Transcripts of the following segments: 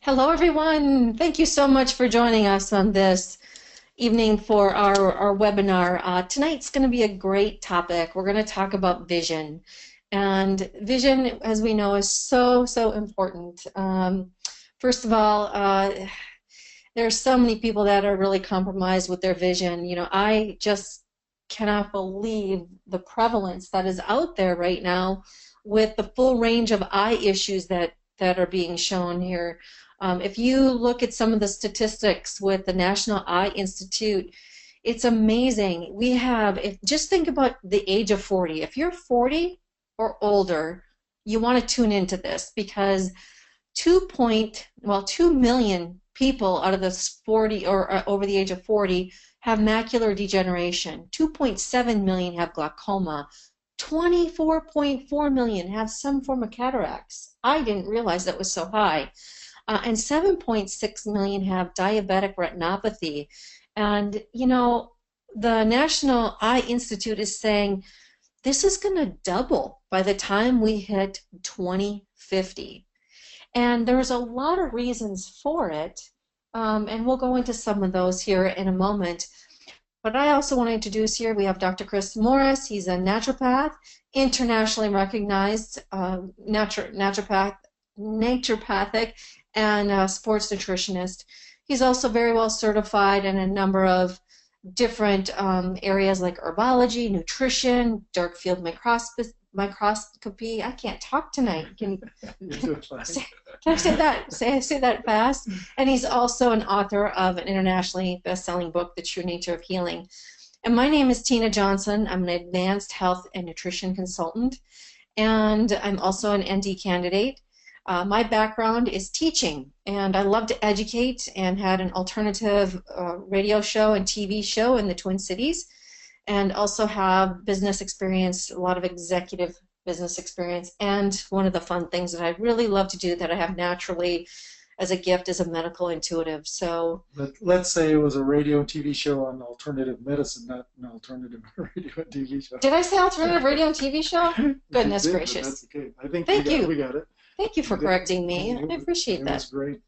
Hello, everyone. Thank you so much for joining us on this evening for our webinar. Tonight's going to be a great topic. We're going to talk about vision. And vision, as we know, is so important. First of all, there's so many people that are really compromised with their vision. You know, I just cannot believe the prevalence that is out there right now with the full range of eye issues that are being shown here. If you look at some of the statistics with the National Eye Institute, it's amazing. We have, just think about the age of 40. If you're 40 or older, you want to tune into this because 2 million people out of this 40 or over the age of 40 have macular degeneration. 2.7 million have glaucoma. 24.4 million have some form of cataracts. I didn't realize that was so high. And 7.6 million have diabetic retinopathy. And, you know, the National Eye Institute is saying this is going to double by the time we hit 2050. And there's a lot of reasons for it, and we'll go into some of those here in a moment. But I also want to introduce here, we have Dr. Chris Morris. He's a naturopath, internationally recognized naturopathic and sports nutritionist. He's also very well certified in a number of different areas like herbology, nutrition, dark field microscopy. I can't talk tonight. Can I say that? Say that fast. And he's also an author of an internationally best-selling book, The True Nature of Healing. And my name is Tina Johnson. I'm an advanced health and nutrition consultant, and I'm also an ND candidate. My background is teaching, and I love to educate and had an alternative radio show and TV show in the Twin Cities, and also have business experience, a lot of executive business experience. And one of the fun things that I really love to do that I have naturally as a gift is a medical intuitive. So let's say it was a radio and TV show on alternative medicine, not an alternative radio and TV show. Did I say alternative radio and TV show? Goodness gracious. That's okay. I think Thank you. We got it. Thank you for correcting me. I appreciate that. That's great.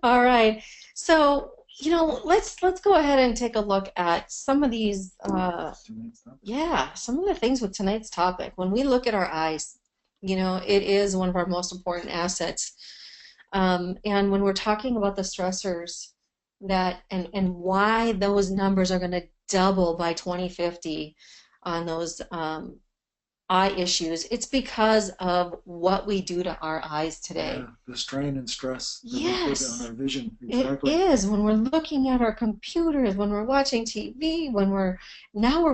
All right. So, you know, let's go ahead and take a look at some of these, some of the things with tonight's topic. When we look at our eyes, you know, it is one of our most important assets. And when we're talking about the stressors that and why those numbers are going to double by 2050 on those eye issues, it's because of what we do to our eyes today. Yeah, the strain and stress that we put on our vision. Exactly. It is when we're looking at our computers, when we're watching TV, when we're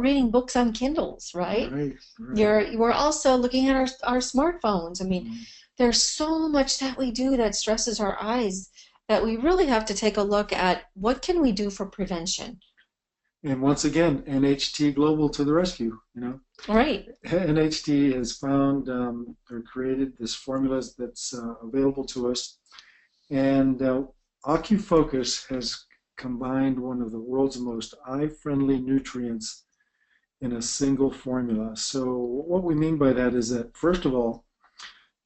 reading books on Kindles, right? Right. We're also looking at our smartphones. I mean, there's so much that we do that stresses our eyes that we really have to take a look at what can we do for prevention. And once again, NHT Global to the rescue, you know. Right. NHT has found or created this formula that's available to us. And OcuFocus has combined one of the world's most eye-friendly nutrients in a single formula. So what we mean by that is that, first of all,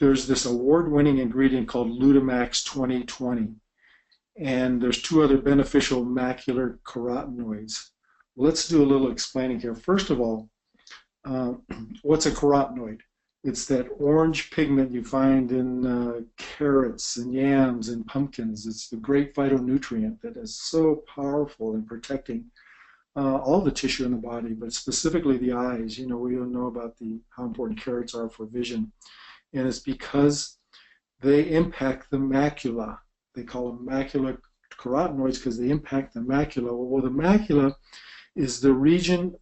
there's this award-winning ingredient called Lutamax 2020. And there's two other beneficial macular carotenoids. Let's do a little explaining here. First of all, what's a carotenoid? It's that orange pigment you find in carrots and yams and pumpkins. It's the great phytonutrient that is so powerful in protecting all the tissue in the body, but specifically the eyes. You know, we all know about how important carrots are for vision. And it's because they impact the macula. They call them macular carotenoids because they impact the macula. Well, the macula is the region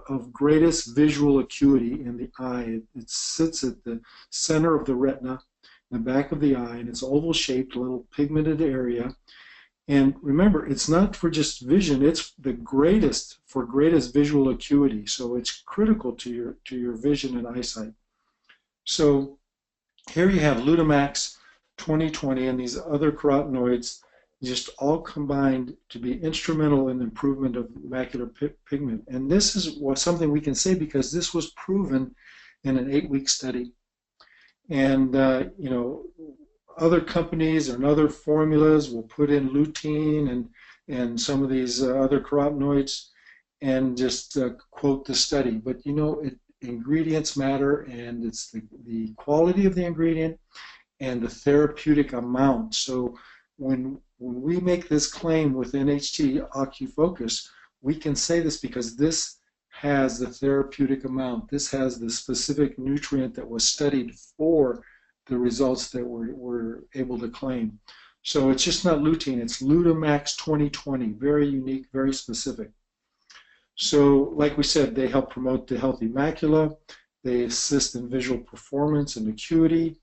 of greatest visual acuity in the eye. It sits at the center of the retina, in the back of the eye, and it's oval-shaped, a little pigmented area. And remember, it's not for just vision, it's the greatest visual acuity. So it's critical to your vision and eyesight. So here you have Lutamax 2020 and these other carotenoids just all combined to be instrumental in the improvement of macular pigment. And this is something we can say because this was proven in an 8-week study. And, you know, other companies and other formulas will put in lutein and some of these other carotenoids and just quote the study. But ingredients matter, and it's the quality of the ingredient and the therapeutic amount. So when we make this claim with NHT OcuFocus, we can say this because this has the therapeutic amount. This has the specific nutrient that was studied for the results that we're able to claim. So it's just not lutein, it's Lutamax 2020, very unique, very specific. So like we said, they help promote the healthy macula, they assist in visual performance and acuity.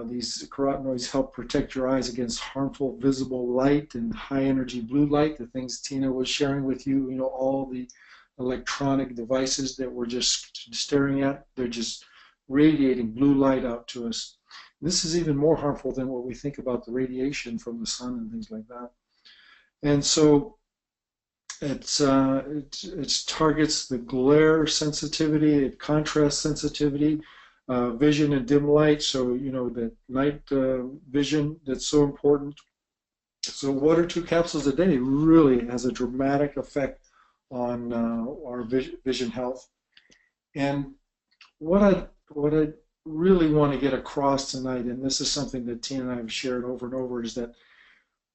These carotenoids help protect your eyes against harmful visible light and high energy blue light, the things Tina was sharing with you, all the electronic devices that we're just staring at, they're just radiating blue light out to us. This is even more harmful than what we think about the radiation from the sun and things like that. And so it targets the glare sensitivity, it contrast sensitivity, vision and dim light, so that night vision that's so important. So 1 or 2 capsules a day really has a dramatic effect on our vision health. And what I really want to get across tonight, and this is something that Tina and I have shared over and over, is that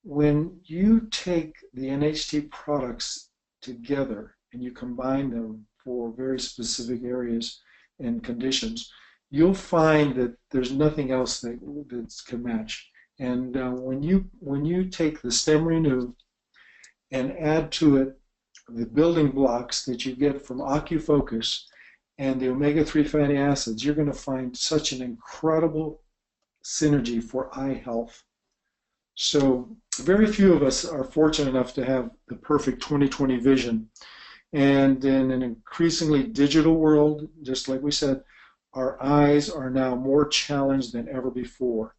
when you take the NHT products together and you combine them for very specific areas and conditions, you'll find that there's nothing else that can match. And when you take the Stem Renew and add to it the building blocks that you get from OcuFocus and the omega-3 fatty acids, you're going to find such an incredible synergy for eye health. So very few of us are fortunate enough to have the perfect 20/20 vision. And in an increasingly digital world, just like we said, our eyes are now more challenged than ever before.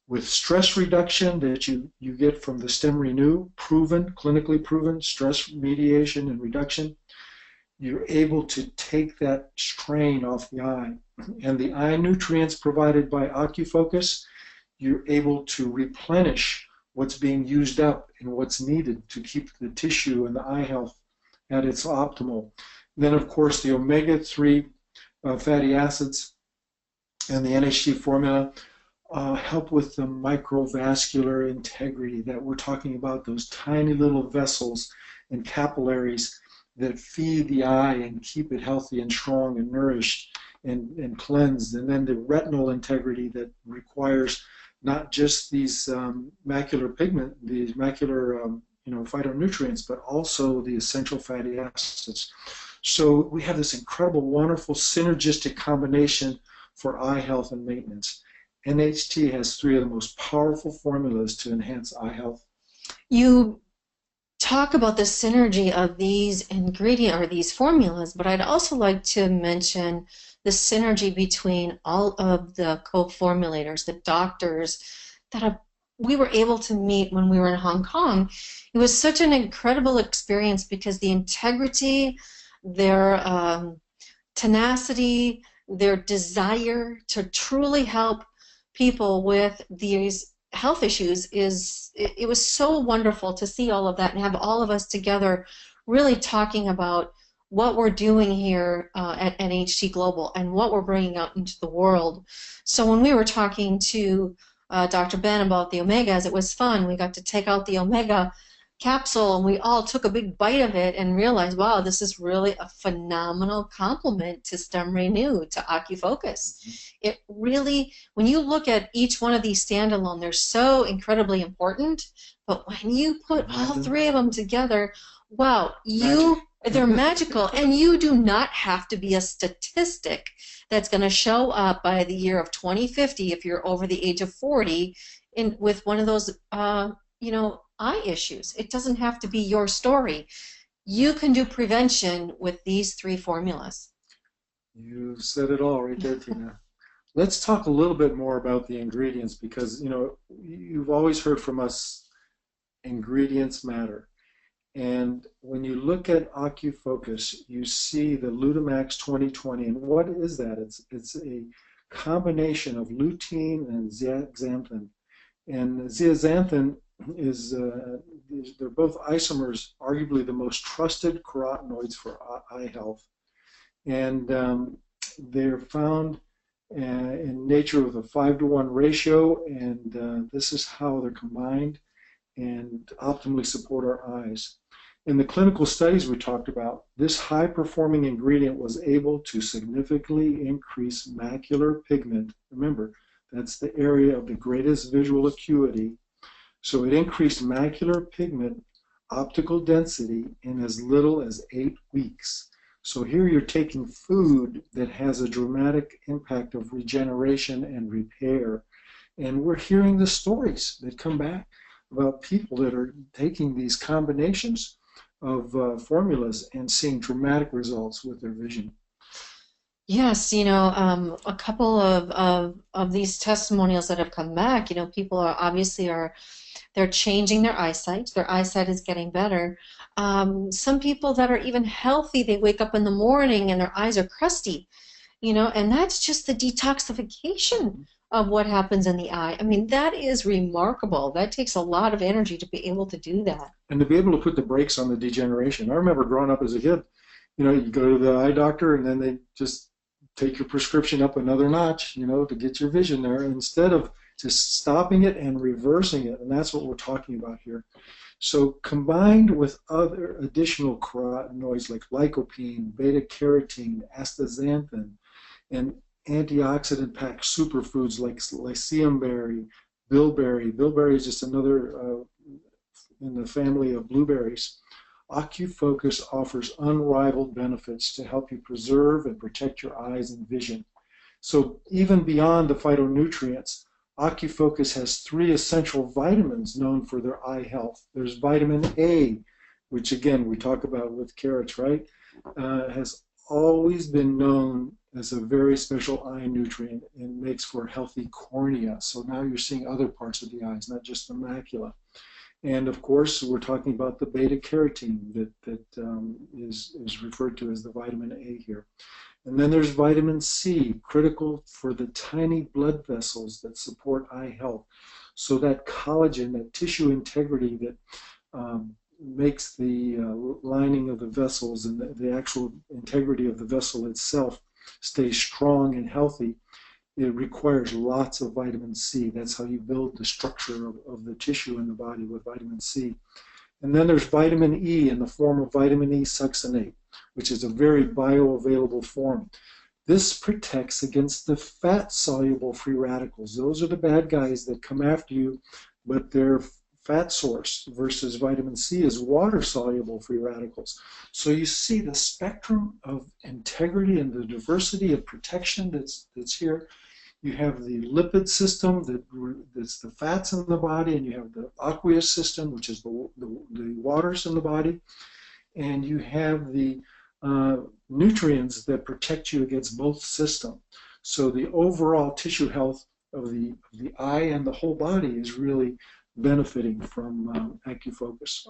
With stress reduction that you get from the Stem Renew, clinically proven stress mediation and reduction, you're able to take that strain off the eye. And the eye nutrients provided by OcuFocus, you're able to replenish what's being used up and what's needed to keep the tissue and the eye health at its optimal. Then, of course, the omega-3 fatty acids and the NHT formula help with the microvascular integrity that we're talking about, those tiny little vessels and capillaries that feed the eye and keep it healthy and strong and nourished and cleansed. And then the retinal integrity that requires not just these macular pigment, these macular phytonutrients, but also the essential fatty acids. So we have this incredible, wonderful, synergistic combination for eye health and maintenance. NHT has 3 of the most powerful formulas to enhance eye health. You talk about the synergy of these these formulas, but I'd also like to mention the synergy between all of the co-formulators, the doctors that we were able to meet when we were in Hong Kong. It was such an incredible experience because the integrity, their tenacity, their desire to truly help people with these health issues it was so wonderful to see all of that and have all of us together really talking about what we're doing here at NHT Global and what we're bringing out into the world. So when we were talking to Dr. Ben about the omegas, it was fun. We got to take out the omega capsule and we all took a big bite of it and realized, wow, this is really a phenomenal complement to Stem Renew, to OcuFocus. It really, when you look at each one of these standalone, they're so incredibly important, but when you put all 3 of them together, wow, they're magical, and you do not have to be a statistic that's going to show up by the year of 2050 if you're over the age of 40 with one of those eye issues. It doesn't have to be your story. You can do prevention with these 3 formulas. You said it all right there, Tina. Let's talk a little bit more about the ingredients because, you've always heard from us, ingredients matter. And when you look at OcuFocus, you see the Lutamax 2020. And what is that? It's a combination of lutein and zeaxanthin. And zeaxanthin they're both isomers, arguably the most trusted carotenoids for eye health. And they're found in nature with a 5-to-1 ratio, and this is how they're combined and optimally support our eyes. In the clinical studies we talked about, this high-performing ingredient was able to significantly increase macular pigment. Remember, that's the area of the greatest visual acuity. So it increased macular pigment optical density in as little as 8 weeks. So here you're taking food that has a dramatic impact of regeneration and repair. And we're hearing the stories that come back about people that are taking these combinations of formulas and seeing dramatic results with their vision. Yes, a couple of these testimonials that have come back, people are obviously they're changing their eyesight. Their eyesight is getting better. Some people that are even healthy, they wake up in the morning and their eyes are crusty, and that's just the detoxification of what happens in the eye. I mean, that is remarkable. That takes a lot of energy to be able to do that. And to be able to put the brakes on the degeneration. I remember growing up as a kid, you go to the eye doctor and then they just take your prescription up another notch, to get your vision there, instead of just stopping it and reversing it. And that's what we're talking about here. So combined with other additional carotenoids like lycopene, beta-carotene, astaxanthin, and antioxidant-packed superfoods like lycium berry, bilberry. Bilberry is just another in the family of blueberries. OcuFocus offers unrivaled benefits to help you preserve and protect your eyes and vision. So even beyond the phytonutrients, OcuFocus has 3 essential vitamins known for their eye health. There's vitamin A, which again we talk about with carrots, right? Has always been known as a very special eye nutrient and makes for healthy cornea. So now you're seeing other parts of the eyes, not just the macula. And of course, we're talking about the beta-carotene that is referred to as the vitamin A here. And then there's vitamin C, critical for the tiny blood vessels that support eye health. So that collagen, that tissue integrity that makes the lining of the vessels and the actual integrity of the vessel itself stay strong and healthy, it requires lots of vitamin C. That's how you build the structure of the tissue in the body with vitamin C. And then there's vitamin E in the form of vitamin E succinate, which is a very bioavailable form. This protects against the fat-soluble free radicals. Those are the bad guys that come after you, but they're fat source, versus vitamin C is water-soluble free radicals. So you see the spectrum of integrity and the diversity of protection that's here. You have the lipid system that's the fats in the body, and you have the aqueous system, which is the waters in the body, and you have the nutrients that protect you against both systems. So the overall tissue health of the eye and the whole body is really benefiting from OcuFocus,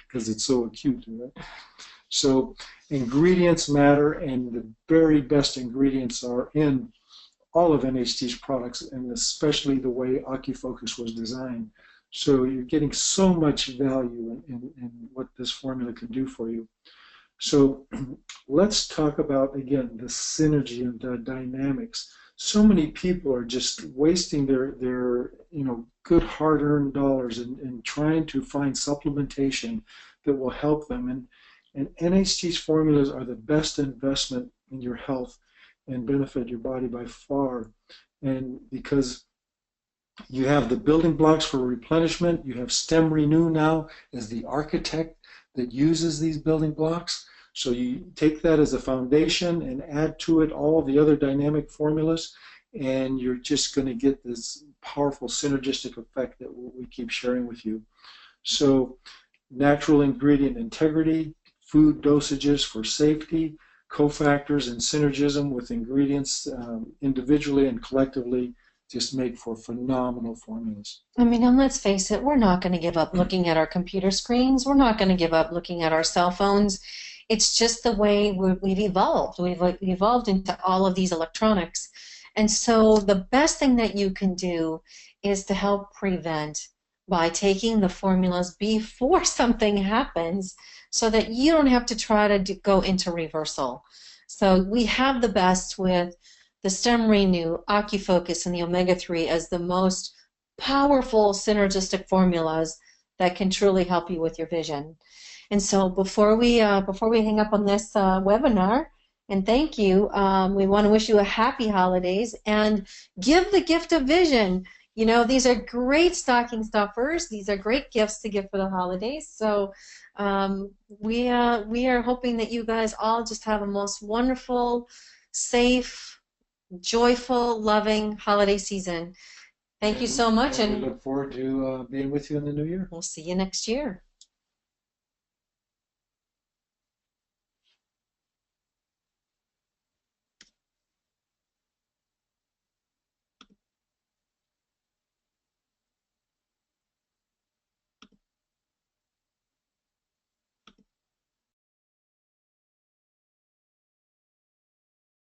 because it's so acute, right? So ingredients matter, and the very best ingredients are in all of NHT's products, and especially the way OcuFocus was designed. So you're getting so much value in what this formula can do for you. So let's talk about, again, the synergy and the dynamics. So many people are just wasting their good hard-earned dollars in trying to find supplementation that will help them. And NHT's formulas are the best investment in your health and benefit your body by far. And because you have the building blocks for replenishment, you have Stem Renew now as the architect that uses these building blocks. So you take that as a foundation and add to it all the other dynamic formulas, and you're just going to get this powerful synergistic effect that we keep sharing with you. So natural ingredient integrity, food dosages for safety, cofactors and synergism with ingredients individually and collectively just make for phenomenal formulas. I mean, and let's face it, we're not going to give up looking at our computer screens. We're not going to give up looking at our cell phones. It's just the way we've evolved. We've evolved into all of these electronics. And so the best thing that you can do is to help prevent by taking the formulas before something happens so that you don't have to try to go into reversal. So we have the best with the Stem Renew, OcuFocus, and the omega-3 as the most powerful synergistic formulas that can truly help you with your vision. And so before we hang up on this webinar, and thank you, we want to wish you a happy holidays and give the gift of vision. You know, these are great stocking stuffers. These are great gifts to give for the holidays. So we are hoping that you guys all just have a most wonderful, safe, joyful, loving holiday season. Thank you so much, And we and look forward to being with you in the new year. we'll see you next year.